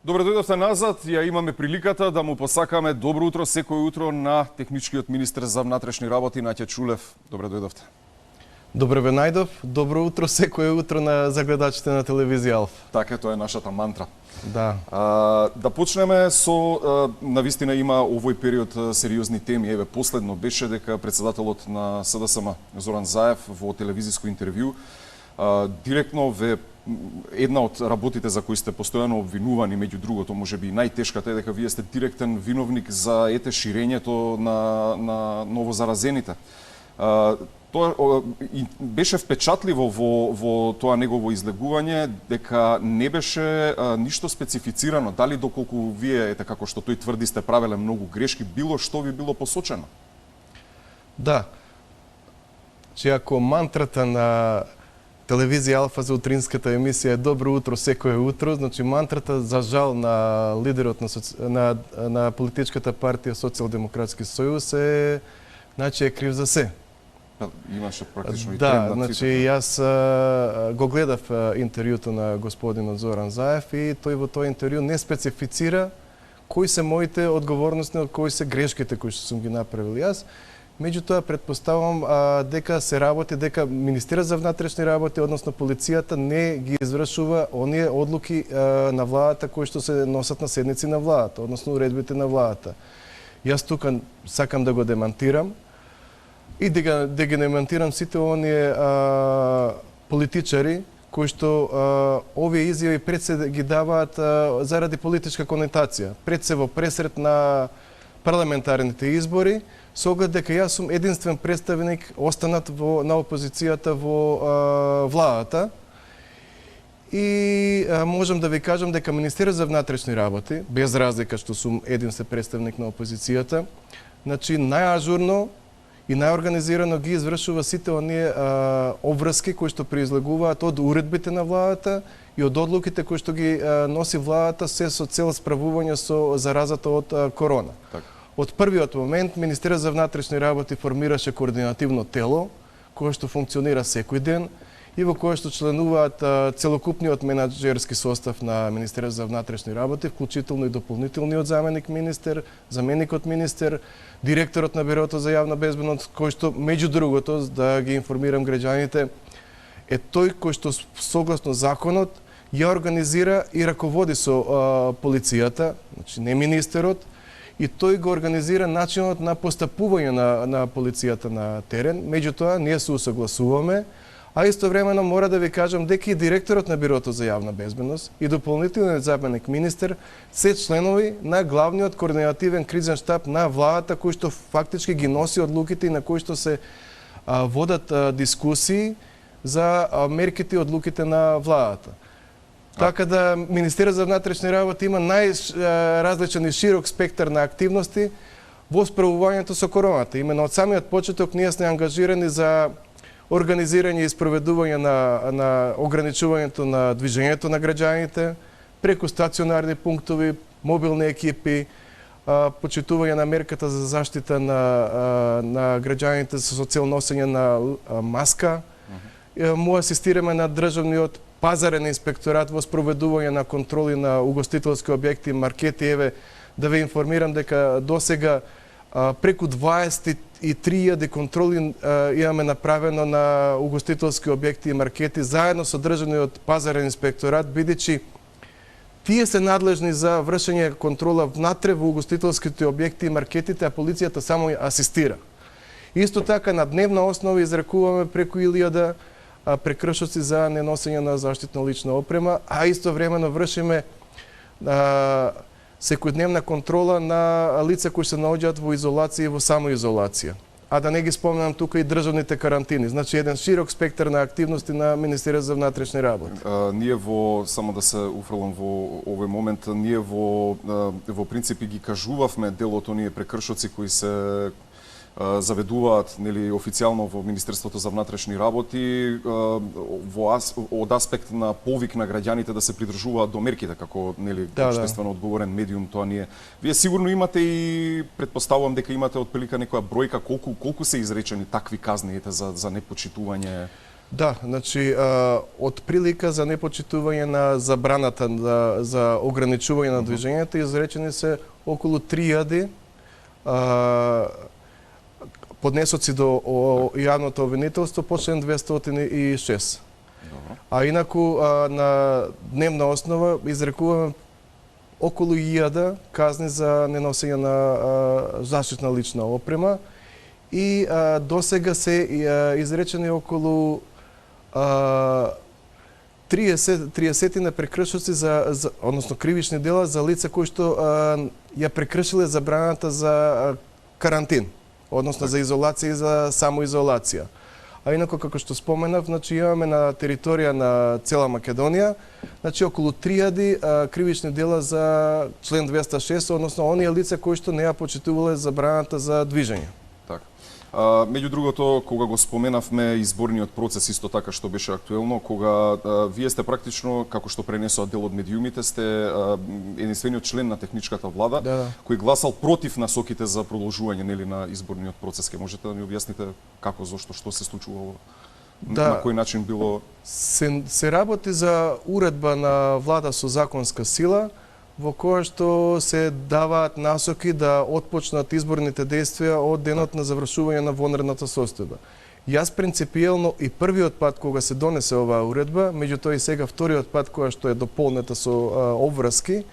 Добре дојдовте назад. Ја имаме приликата да му посакаме добро утро секој утро на техничкиот министер за внатрешни работи Наќа Чулев. Добре дојдовте. Добре ве најдов. Добро утро секој утро на загледачите на телевизија Алфа. Така, тоа е нашата мантра. Да. Да почнеме со навистина има овој период сериозни теми. Еве последно беше дека председателот на СДСМ Зоран Заев во телевизиско интервју директно ве една од работите за кои сте постојано обвинувани, меѓу другото, можеби најтешката е дека вие сте директен виновник за ширењето на новозаразените. Тоа беше впечатливо во тоа негово излегување дека не беше ништо специфицирано, дали доколку вие, како што тој тврди, сте правеле многу грешки, било што ви било посочено? Да. Че ако мантрата на телевизија Алфа за утринската емисија е добро утро секое утро, значи мантрата за жал на лидерот на политичката партија Социјалдемократски сојуз е значи е крив за се. Имаше практично и да, значи јас го гледав интервјуто на господинот Зоран Заев и тој во тој интервју не специфицира кои се моите одговорности, од кои се грешките кои што сум ги направил јас. Меѓутоа, предпоставам дека се работи, дека Министерството за внатрешни работи, односно полицијата, не ги извршува оние одлуки на владата кои што се носат на седници на владата, односно уредбите на владата. Јас тука сакам да го демантирам и да ги демантирам сите оние политичари кои што овие изјави пред се ги даваат заради политичка конотација. Пред се во пресрет на парламентарните избори, со оглед дека јас сум единствен представник останат на опозицијата во владата. И можам да ви кажам дека Министерството за внатрешни работи, без разлика што сум единствен представник на опозицијата, значи најажурно и најорганизирано ги извршува сите оние обврски кои што произлегуваат од уредбите на владата и од одлуките кои што ги носи владата, се со цел справување со заразата од корона. Така. Од првиот момент Министерството за внатрешни работи формираше координативно тело кое што функционира секој ден и во кое што членуваат целокупниот менаџерски состав на Министерството за внатрешни работи, вклучително и дополнителниот заменик министер, заменикот министер, директорот на Бирото за јавна безбедност, кој што меѓу другото, да ги информирам граѓаните, е тој кој што согласно законот ја организира и раководи со полицијата, значи не министерот, и тој го организира начинот на постапување на полицијата на терен. Меѓутоа, ние се усогласуваме, а истовремено мора да ви кажам дека и директорот на Бирото за јавна безбедност и дополнителниот заменик министер се членови на главниот координативен кризен штаб на владата, кој што фактички ги носи одлуките и на кои што се водат дискусии за мерките и одлуките на владата. Така да Министерството за внатрешни работи има најразличен и широк спектар на активности во справувањето со короната. Имено од самиот почеток ние сме ангажирани за организирање и спроведување на ограничувањето на движењето на граѓаните, преку стационарни пунктови, мобилни екипи, почитување на мерката за заштита на граѓаните со цел носење на маска. Му асистираме на државниот пазарен инспекторат во спроведување на контроли на угостителски објекти и маркети. Еве, да ве информирам дека досега преку 23.000 контроли имаме направено на угостителски објекти и маркети заедно со државниот пазарен инспекторат, бидејќи тие се надлежни за вршење контрола внатре во угостителските објекти и маркетите, а полицијата само асистира. Исто така на дневна основа изрекуваме преку 1000 прекршоци за неносење на заштитна лична опрема, а истовремено вршиме секојдневна контрола на лица кои се наоѓаат во изолација и во самоизолација. А да не ги спомнам тука и државните карантини. Значи еден широк спектар на активности на Министерството за внатрешни работи. Ние само да се уфрлам во овој момент, ние во принципи ги кажувавме дел од оние прекршоци кои се заведуваат официјално во Министерството за внатрешни работи од аспект на повик на граѓаните да се придржуваат до мерките како општествено одговорен медиум, тоа ние. Вие сигурно имате и претпоставувам дека имате отприлика некоја бројка колку се изречени такви казни за непочитување. Да, значи од прилика за непочитување на забраната за ограничување на движењето изречени се околу 3000 поднесоци до јавното обвинителство по член 206. Добро. А инаку на дневна основа изрекуваме околу 1000 казни за неносење на заштитна лична опрема и досега се изречени околу 30 на прекршоци односно кривични дела за лица кои што ја прекршиле забраната за карантин, односно за изолација и за самоизолација. А инако, како што споменав, значи имаме на територија на цела Македонија, значи околу 3000 кривични дела за член 206, односно оние лица кои што не ја почитувале забраната за движење. Така. Меѓу другото, кога го споменавме изборниот процес исто така што беше актуелно, кога вие сте практично, како што пренесоа дел од медиумите, сте единствениот член на техничката влада, кој гласал против насоките за продолжување нели на изборниот процес. Ке можете да ми објасните како, зошто, што се случувало? На кој начин било? Се работи за уредба на влада со законска сила, во која што се даваат насоки да отпочнат изборните действија од денот на завршување на вонредната состојба. Јас принципиелно и првиот пат кога се донесе оваа уредба, меѓутоа и сега вториот пат која што е дополнета со обврски,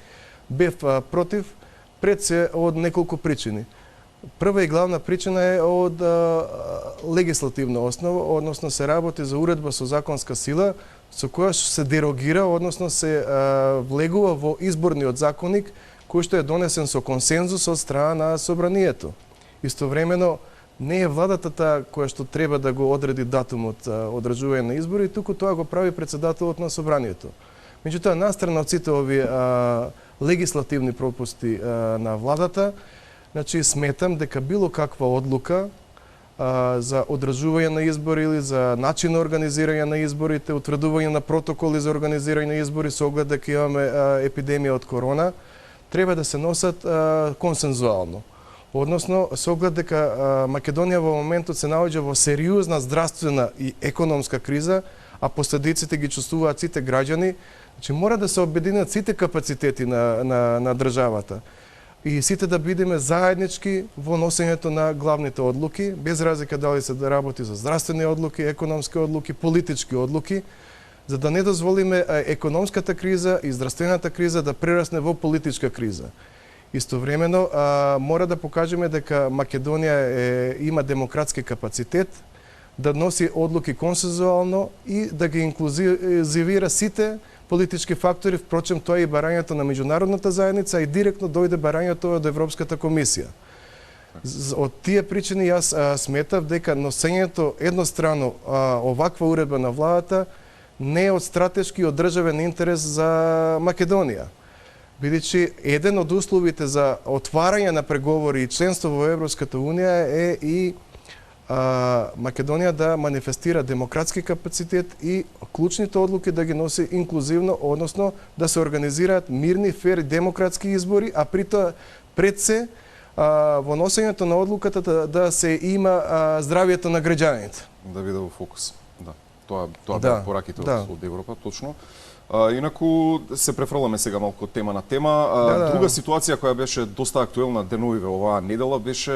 бев против пред се од неколку причини. Прва и главна причина е од легислативна основа, односно се работи за уредба со законска сила, со која се дерогира, односно се влегува во изборниот законник, кој што е донесен со консензус од страна на собранието. Истовремено, не е владата таа која што треба да го одреди датумот одржување на избори, туку тоа го прави председателот на собранието. Меѓутоа, настрана од сите овие легислативни пропусти на владата, значи сметам дека било каква одлука за одржување на избори или за начин на организирање на изборите, утврдување на протоколи за организирање на избори со оглед дека имаме епидемија од корона, треба да се носат консензуално. Односно, со оглед дека Македонија во моментот се наоѓа во сериозна здравствена и економска криза, а последиците ги чувствуваат сите граѓани, значи мора да се обединат сите капацитети на државата и сите да бидеме заеднички во носењето на главните одлуки, без разлика дали се да работи за здравствени одлуки, економски одлуки, политички одлуки, за да не дозволиме економската криза и здравствената криза да прерасне во политичка криза. Истовремено, мора да покажеме дека Македонија има демократски капацитет да носи одлуки консензуално и да ги инклузивира сите политички фактори, впрочем тоа е и барањето на меѓународната заедница и директно дојде барањето од Европската комисија. Од тие причини јас сметав дека носењето еднострано оваква уредба на владата не е од стратешки и од државен интерес за Македонија. Бидејќи еден од условите за отварање на преговори и членство во Европската унија е и Македонија да манифестира демократски капацитет и клучните одлуки да ги носи инклузивно, односно да се организираат мирни, фер и демократски избори, а при тоа пред се во носењето на одлуката да се има здравието на граѓаните. Да биде во фокус. Да. Тоа беа пораките од Европа, точно. Инаку се префрламе сега малку од тема на тема. Друга ситуација која беше доста актуелна деновиве оваа недела беше,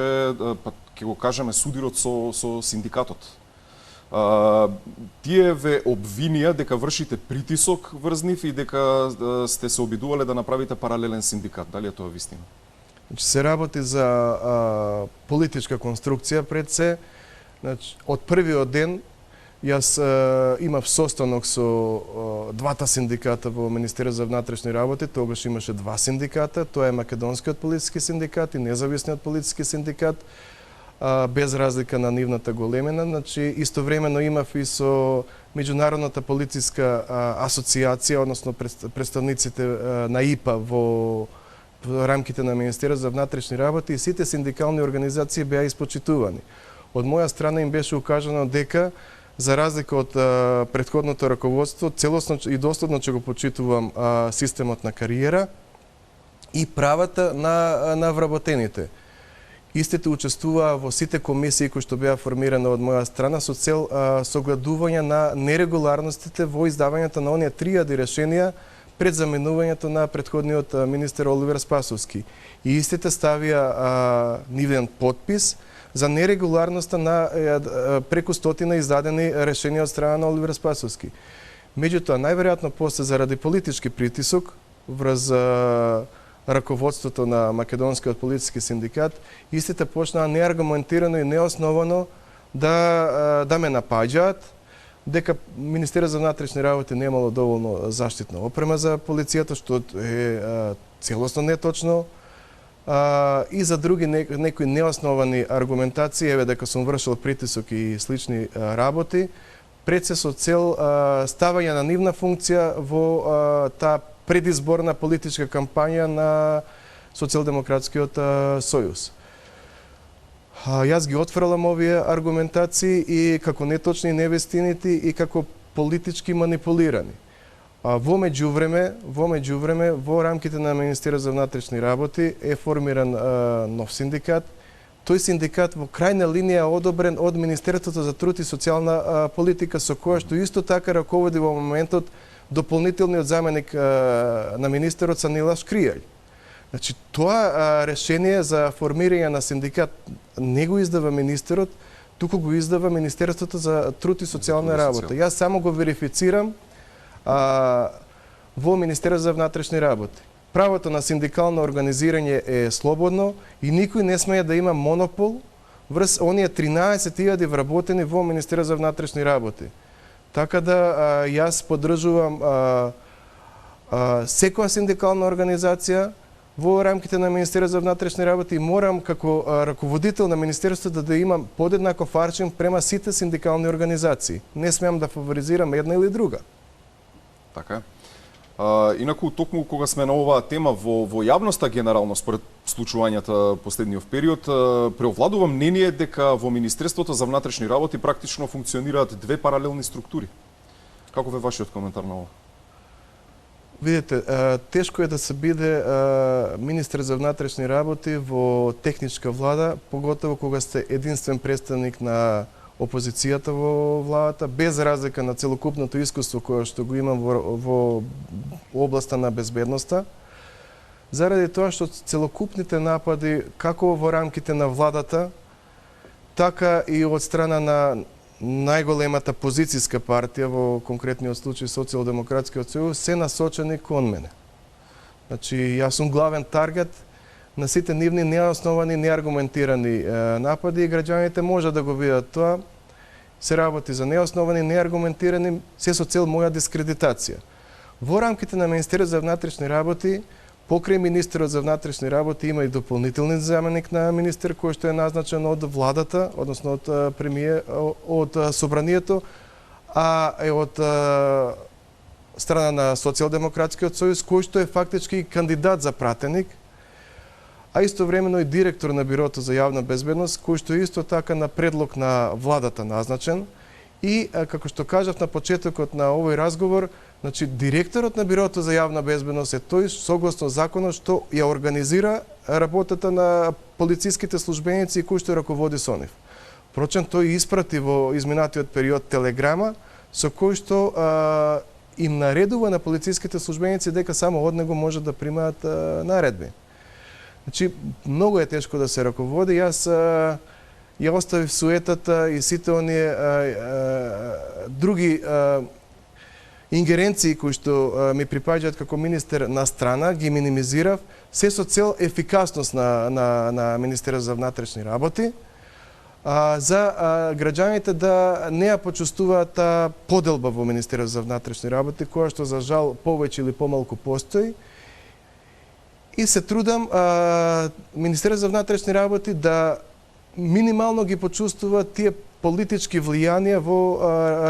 ќе го кажеме, судирот со синдикатот. Тие ве обвинија дека вршите притисок врз нив и дека сте се обидувале да направите паралелен синдикат. Дали е тоа вистина? Се работи за политичка конструкција пред се. Од првиот ден јас имав состанок со двата синдиката во Министерството за внатрешни работи. Тогаш имаше два синдиката. Тоа е Македонскиот политички синдикат и Независниот политички синдикат, без разлика на нивната големина. Значи, истовремено имав и со Меѓународната политичка асоциација, односно представниците на ИПА во рамките на Министерството за внатрешни работи и сите синдикални организации беа испочитувани. Од моја страна им беше укажано дека за разлика од претходното раководство, целосно и доследно ќе го почитувам системот на кариера и правата на вработените. Истите учествуваа во сите комисии кои што беа формирани од моја страна со цел согледување на нерегуларностите во издавањето на оние 3000 решенија пред заменувањето на претходниот министер Оливер Спасовски. И истите ставија нивен подпис за нерегуларноста на преку 100 издадени решенија од страна на Оливер Спасовски. Меѓутоа, најверојатно после заради политички притисок врз раководството на Македонскиот полициски синдикат, истите почнаа неаргументирано и неосновано да ме напаѓаат, дека Министерството за внатрешни работи немало доволно заштитна опрема за полицијата, што е целосно неточно, и за други некои неосновани аргументации, еве дека сум вршил притисок и слични работи, пред се со цел ставање на нивна функција во таа предизборна политичка кампања на Социјалдемократскиот сојуз. Јас ги отфрлам овие аргументации и како неточни, невестинити и како политички манипулирани. Во меѓувреме, во рамките на Министерството за внатрешни работи е формиран нов синдикат. Тој синдикат во крајна линија е одобрен од Министерството за труд и социјална политика, со која што исто така раководи во моментот дополнителниот заменик на министерот Санила Шкријај. Значи, тоа решение за формирање на синдикат не го издава министерот, туку го издава Министерството за труд и социјална работа. Јас само го верифицирам во Министерството за внатрешни работи. Правото на синдикално организирање е слободно и никој не смее да има монопол врз оние 13.000 вработени во Министерството за внатрешни работи. Така да јас поддржувам секоја синдикална организација во рамките на Министерството за внатрешни работи и морам како раководител на Министерството да имам подеднаков аршин према сите синдикални организации. Не смеам да фаворизирам една или друга. Така е. Инаку, токму кога сме на оваа тема во јавноста генерално според случувањата последниот период, преовладува мнение дека во Министерството за внатрешни работи практично функционираат две паралелни структури. Каков е вашиот коментар на ова? Видете, тешко е да се биде министер за внатрешни работи во техничка влада, поготово кога сте единствен представник на опозицијата во владата, без разлика на целокупното искуство кое што го имам во областа на безбедноста, заради тоа што целокупните напади, како во рамките на владата, така и од страна на најголемата позицијска партија, во конкретниот случај Социјалдемократскиот сојуз, се насочени кон мене. Значи, јас сум главен таргет на сите нивни неосновани, неаргументирани напади и граѓаните може да го видат тоа. Се работи за неосновани, неаргументирани, се со цел моја дискредитација. Во рамките на Министерството за внатрешни работи, покрај министерот за внатрешни работи има и дополнителен заменик на министер кој што е назначен од владата, односно од од собранието, а е од страна на Социјалдемократскиот сојуз кој што е фактички кандидат за пратеник, а истовремено и директор на Бирото за јавна безбедност, кој што е исто така на предлог на владата назначен. И, како што кажав на почетокот на овој разговор, значи, директорот на Бирото за јавна безбедност е тој согласно законот што ја организира работата на полициските службеници кои што раководи со нив. Впрочем, тој испрати во изминатиот период телеграма со кој што им наредува на полициските службеници дека само од него може да примаат наредби. Значи, многу е тешко да се раководи. Јас ја оставив суетата и сите оние други ингеренции кои што ми припаѓаат како министер на страна, ги минимизирав, се со цел ефикасност на Министерството за внатрешни работи, за граѓаните да не ја почувствуваат поделба во Министерството за внатрешни работи, која што за жал повеќе или помалку постои. И се трудам Министерството за внатрешни работи да минимално ги почувствува тие политички влијанија во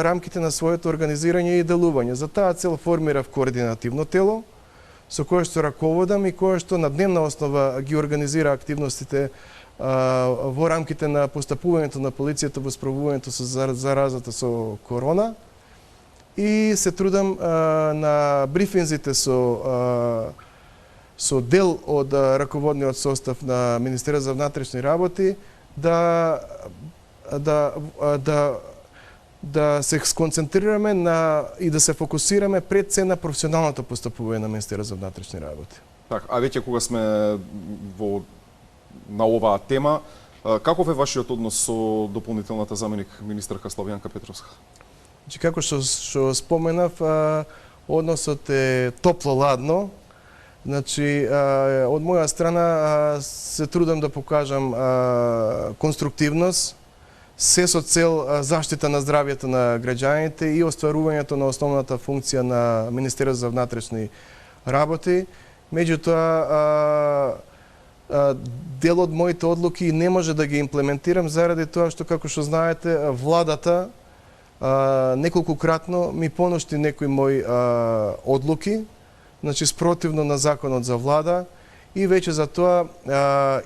рамките на своето организирање и делување. За таа цел формирав координативно тело, со кое што раководам и кое што на дневна основа ги организира активностите во рамките на постапувањето на полицијата во справувањето со заразата со корона. И се трудам на брифинзите со со дел од раководниот состав на Министерството за внатрешни работи да се сконцентрираме и да се фокусираме пред се на професионалното постапување на Министерството за внатрешни работи. Така, а веќе кога сме на оваа тема, каков е вашиот однос со дополнителната заменик министерка Славјанка Петровска? Значи, како што споменав, односот е топло-ладно. Значи, од моја страна се трудам да покажам конструктивност, се со цел заштита на здравјето на граѓаните и остварувањето на основната функција на Министерството за внатрешни работи. Меѓутоа, дел од моите одлуки не може да ги имплементирам заради тоа што, како што знаете, владата неколкукратно ми поношти некои мои одлуки, значи спротивно на законот за влада, и веќе за тоа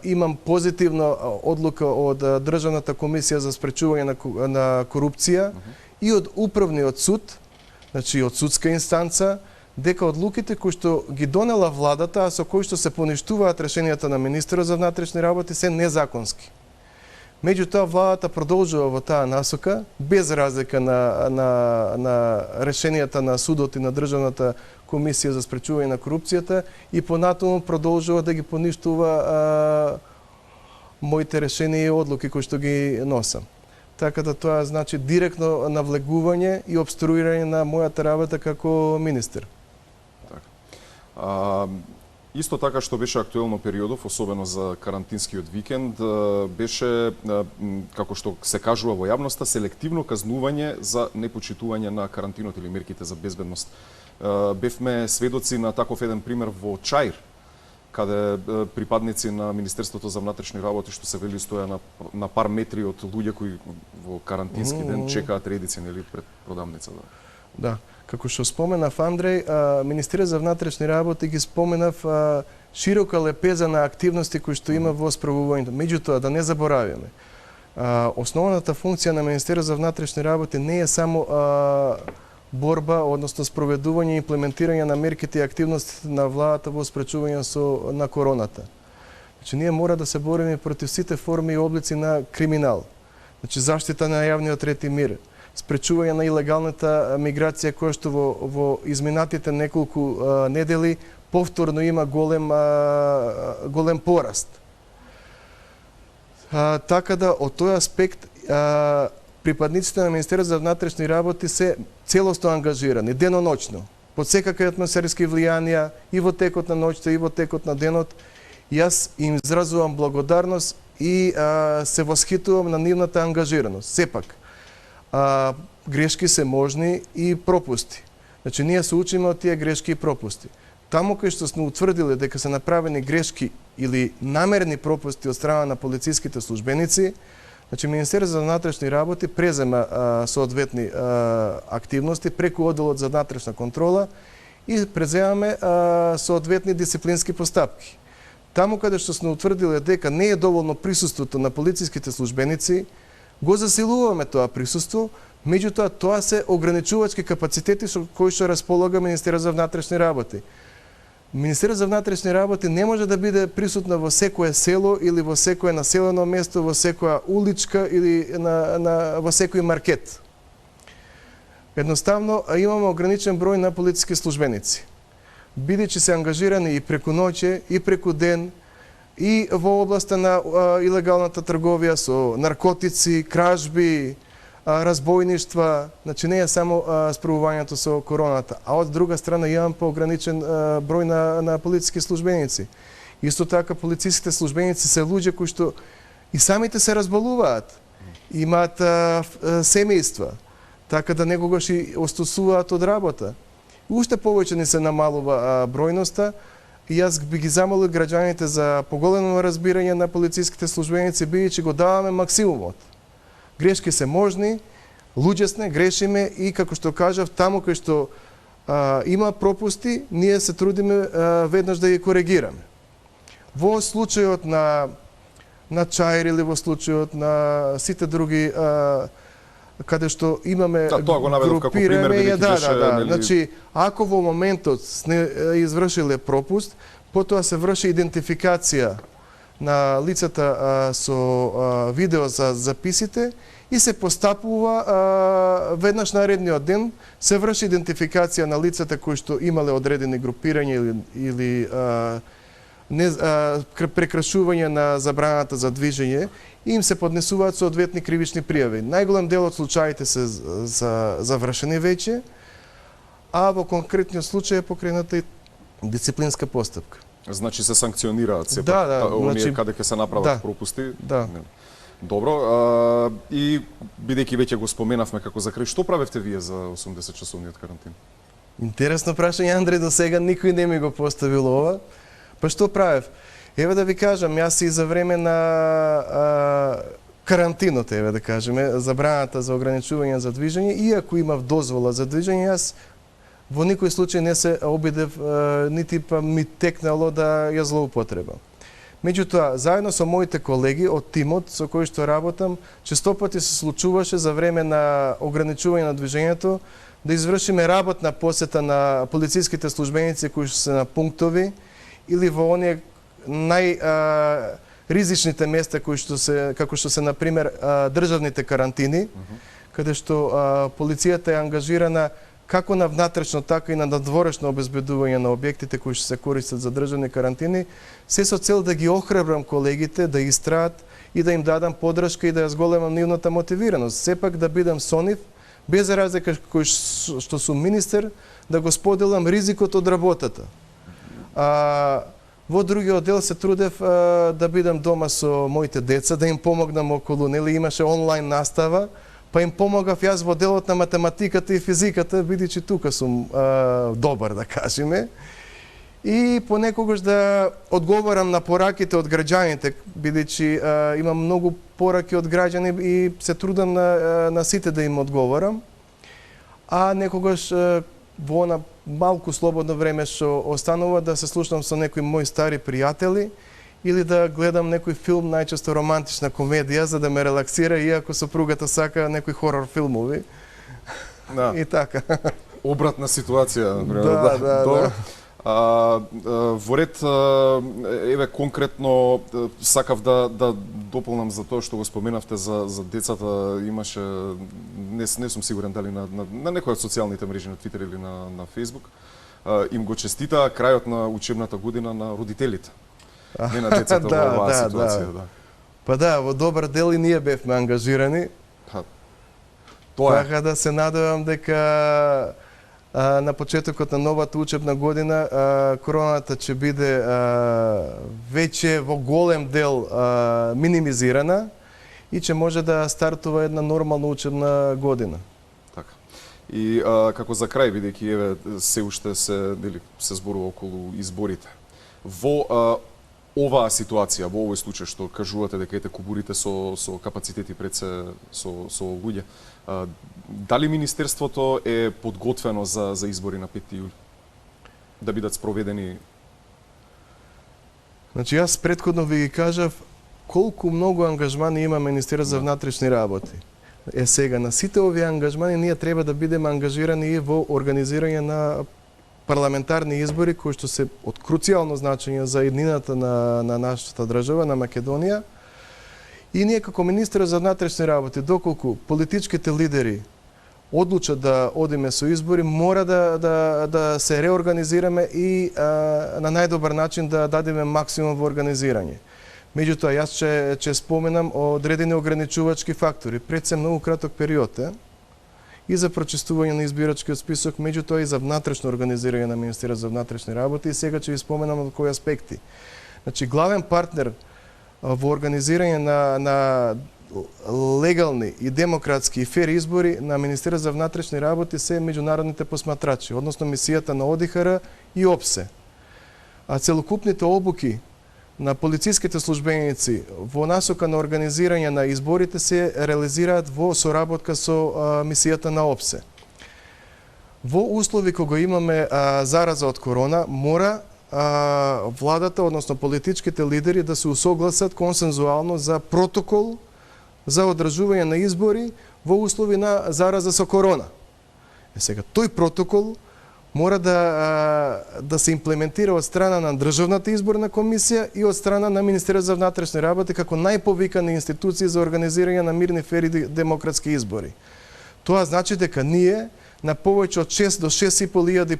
имам позитивна одлука од Државната комисија за спречување на корупција и од Управниот суд, значи од судска инстанца, дека одлуките кои што ги донела владата, а со кои што се поништуваат решенијата на министерот за внатрешни работи, се незаконски. Меѓутоа, владата продолжува во таа насока, без разлика на решенијата на судот и на Државната комисија за спречување на корупцијата, и понатаму продолжува да ги поништува моите решенија и одлуки кои што ги носам. Така да тоа значи директно навлегување и обструирање на мојата работа како министер. Исто така што беше актуелно периодов, особено за карантинскиот викенд, беше, како што се кажува во јавноста, селективно казнување за непочитување на карантинот или мерките за безбедност. Бевме сведоци на таков еден пример во Чаир, каде припадници на Министерството за внатрешни работи, што се вели, стоја на пар метри од луѓе кои во карантински ден чекаат редици, нели, пред продавница. Да. Како што споменав Андреј, Министерството за внатрешни работи ги споменав широка лепеза на активности кои што има во справувањето. Меѓутоа, да не забораваме, основната функција на Министерството за внатрешни работи не е само борба, односно спроведување и имплементирање на мерките и активностите на владата во спречување на короната. Значи, ние мора да се бориме против сите форми и облици на криминал. Значи, заштита на јавниот ред и мир, спречување на илегалната миграција која што во изминатите неколку недели повторно има голем пораст. Така да, од тој аспект, припадниците на Министерството за внатрешни работи се целосно ангажирани, деноночно, под секакви атмосферски влијанија, и во текот на ноќта, и во текот на денот. Јас им изразувам благодарност и се восхитувам на нивната ангажираност. Сепак, грешки се можни и пропусти. Значи, ние се учиме од тие грешки и пропусти. Таму кај што сме утврдили дека се направени грешки или намерни пропусти од страна на полициските службеници, значи, Министерството за внатрешни работи презема соодветни активности преку одделот за внатрешна контрола и преземаме соодветни дисциплински постапки. Таму каде што сме утврдили дека не е доволно присуството на полициските службеници, го засилуваме тоа присуство, меѓутоа тоа се ограничувачки капацитети со кои што располага Министерството за внатрешни работи. Министерството за внатрешни работи не може да биде присутно во секое село или во секое населено место, во секоја уличка или во секој маркет. Едноставно, имаме ограничен број на полициски службеници. Бидејќи се ангажирани и преку ноќе, и преку ден, и во областа на илегалната трговија со наркотици, кражби, разбойништва, значи не е само справувањето со короната, а од друга страна имам поограничен број на полициски службеници. Исто така, полициските службеници се луѓе кои што и самите се разболуваат, имаат семејства, така да некогаш и остосуваат од работа. Уште повеќе ни се намалува бројноста, и јас би ги замолил граѓаните за поголемо разбирање на полициските службеници, бидејќи го даваме максимумот. Грешки се можни, луѓе сме, грешиме и, како што кажав, таму кај што има пропусти, ние се трудиме веднаш да ги коригираме. Во случајот на Чаир или во случајот на сите други каде што имаме групираме, да. Значи, ако во моментот сме извршиле пропуст, Потоа се врши идентификација на лицата со видео за записите и се постапува веднаш наредниот ден, се врши идентификација на лицата кои што имале одредени групирања или прекршување на забраната за движење и им се поднесуваат соодветни кривични пријави. Најголем дел од случаите се завршени веќе, а во конкретниот случај е покрената и дисциплинска постапка. Значи се санкционираат сепак оние каде ќе се направат пропусти. Да. Добро, и бидејќи веќе го споменавме како за крај, што правевте вие за 80-часовниот карантин? Интересно прашање, Андреј, до сега никој не ми го поставил ова. Па што правев? Еве да ви кажам, јас и за време на карантинот, еве да кажеме, забраната за ограничување за движење, иако имав дозвола за движење, јас во никој случај не се обидев, нити па ми текнало да ја злоупотребам. Меѓутоа, заедно со моите колеги од тимот со кој што работам, честопати се случуваше за време на ограничување на движењето да извршиме работна посета на полициските службеници кои што се на пунктови или во оние најризичните места кои што се, како што се на пример државните карантини, каде што полицијата е ангажирана како на внатрешно, така и на надворешно обезбедување на објектите кои што се користат за државни карантини, се со цел да ги охрабрам колегите да истраат и да им дадам подршка и да ја зголемам нивната мотивираност. Сепак да бидам со нив, без разлика кој што сум министер, да го споделам ризикот од работата. Во другиот дел се трудев да бидам дома со моите деца, да им помогнам околу, нели имаше онлайн настава, па им помогав јас во делот на математиката и физиката, бидејќи тука сум добар, да кажеме. И понекогаш да одговорам на пораките од граѓаните, бидејќи имам многу пораки од граѓани и се трудам на сите да им одговорам. А некогаш во она малку слободно време што останува да се слушнам со некои мои стари пријатели или да гледам некој филм, најчесто романтична комедија, за да ме релаксира, иако сопругата сака некои хорор филмови. Да. И така. Обратна ситуација. Да. Во ред, еве конкретно сакав да дополнам за тоа што го споменавте за децата, имаше, не сум сигурен дали на некој од социјалните мрежи, на Твитер или на Фейсбук, им го честитаа крајот на учебната година на родителите. Не на децата во оваа ситуација, да. Па да, во добар дел и ние бевме ангажирани. Тоа е. Така да се надевам дека на почетокот на новата учебна година короната ќе биде веќе во голем дел минимизирана и ќе може да стартува една нормална учебна година. Така. И како за крај, бидејќи еве се уште се зборува околу изборите. Во оваа ситуација, во овој случај што кажувате дека ете кубурите со капацитети пред се со луѓе, дали Министерството е подготвено за избори на 5 јули? Да бидат спроведени? Значи, јас претходно ви ги кажав колку многу ангажмани има Министерство за внатрешни работи. Сега, на сите овие ангажмани ние треба да бидеме ангажирани и во организирање на парламентарни избори кои што се од круцијално значење за еднината на нашата држава, на Македонија. И ние како министер за внатрешни работи, доколку политичките лидери одлучат да одиме со избори, мора да се реорганизираме и на најдобар начин да дадеме максимум во организирање. Меѓутоа, јас ќе споменам одредени ограничувачки фактори. Пред се многу краток период и за прочистување на избирачкиот список, меѓутоа и за внатрешно организирање на Министерството за внатрешни работи, и сега ќе ви споменам од кои аспекти. Значи, главен партнер во организирање на легални и демократски и фер избори на Министерството за внатрешни работи се меѓународните посматрачи, односно мисијата на ОДИХР и ОПСЕ. А целокупните обуки на полициските службеници во насока на организирање на изборите се реализираат во соработка со мисијата на ОПСЕ. Во услови кога имаме зараза од корона, мора владата, односно политичките лидери да се усогласат консензуално за протокол за одржување на избори во услови на зараза со корона. Сега, тој протокол мора да се имплементира од страна на Државната изборна комисија и од страна на Министерството за внатрешни работи како најповикани институции за организирање на мирни, фери демократски избори. Тоа значи дека ние на повеќе од 6 до 6.500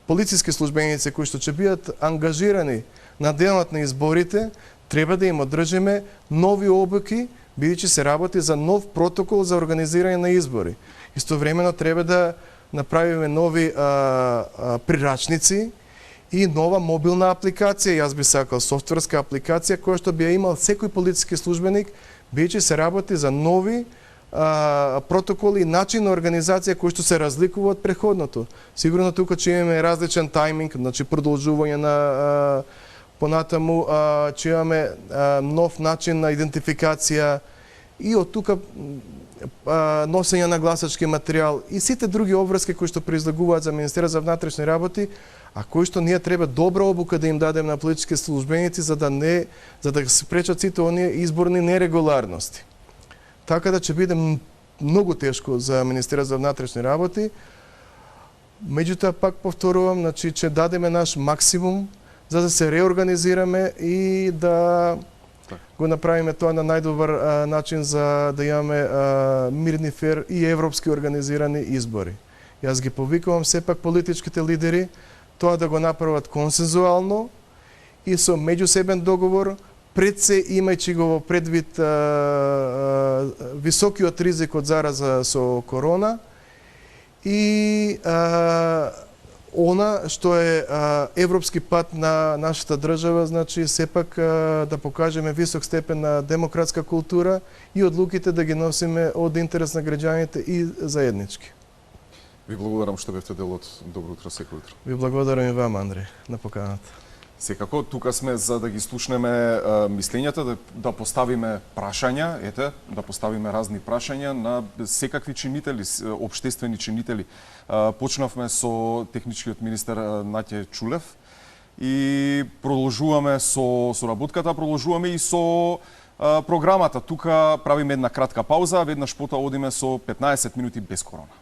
полициски службеници кои што ќе бидат ангажирани на денот на изборите, треба да им одржиме нови обуки, бидејќи се работи за нов протокол за организирање на избори. Истовремено треба да направиме нови прирачници и нова мобилна апликација. Јас би сакал софтверска апликација која што би ја имал секој полициски службеник, бидејќи се работи за нови протоколи и начин на организација кој што се разликува од претходното. Сигурно тука ќе имаме различен тајминг, значи продолжување на понатаму, ќе имаме нов начин на идентификација и од тука носење на гласачки материјал и сите други обврски кои што произлегуваат за Министерството за внатрешни работи, а кои што ние треба добра обука да им дадем на политички службеници за да се спречат сите оние изборни нерегуларности. Така да ќе биде многу тешко за Министерството за внатрешни работи. Меѓутоа пак повторувам, значи ќе дадеме наш максимум за да се реорганизираме и да го направиме тоа на најдобар начин за да имаме мирни, фер и европски организирани избори. Јас ги повикувам сепак политичките лидери тоа да го направат консензуално и со меѓусебен договор, пред се имајќи го во предвид високиот ризик од зараза со корона и она што е европски пат на нашата држава, значи сепак да покажеме висок степен на демократска култура и одлуките да ги носиме од интерес на граѓаните и заеднички. Ви благодарам што бевте дел од Добро утро секој утро. Ви благодарам и вам, Андреј, на поканата. Секако, тука сме за да ги слушнеме мислењата, да поставиме прашања, да поставиме разни прашања на секакви чинители, општествени чинители. Почнавме со техничкиот министер Наќе Чулев и продолжуваме со работката, продолжуваме и со програмата. Тука правиме една кратка пауза, веднаш потоа одиме со 15 минути без корона.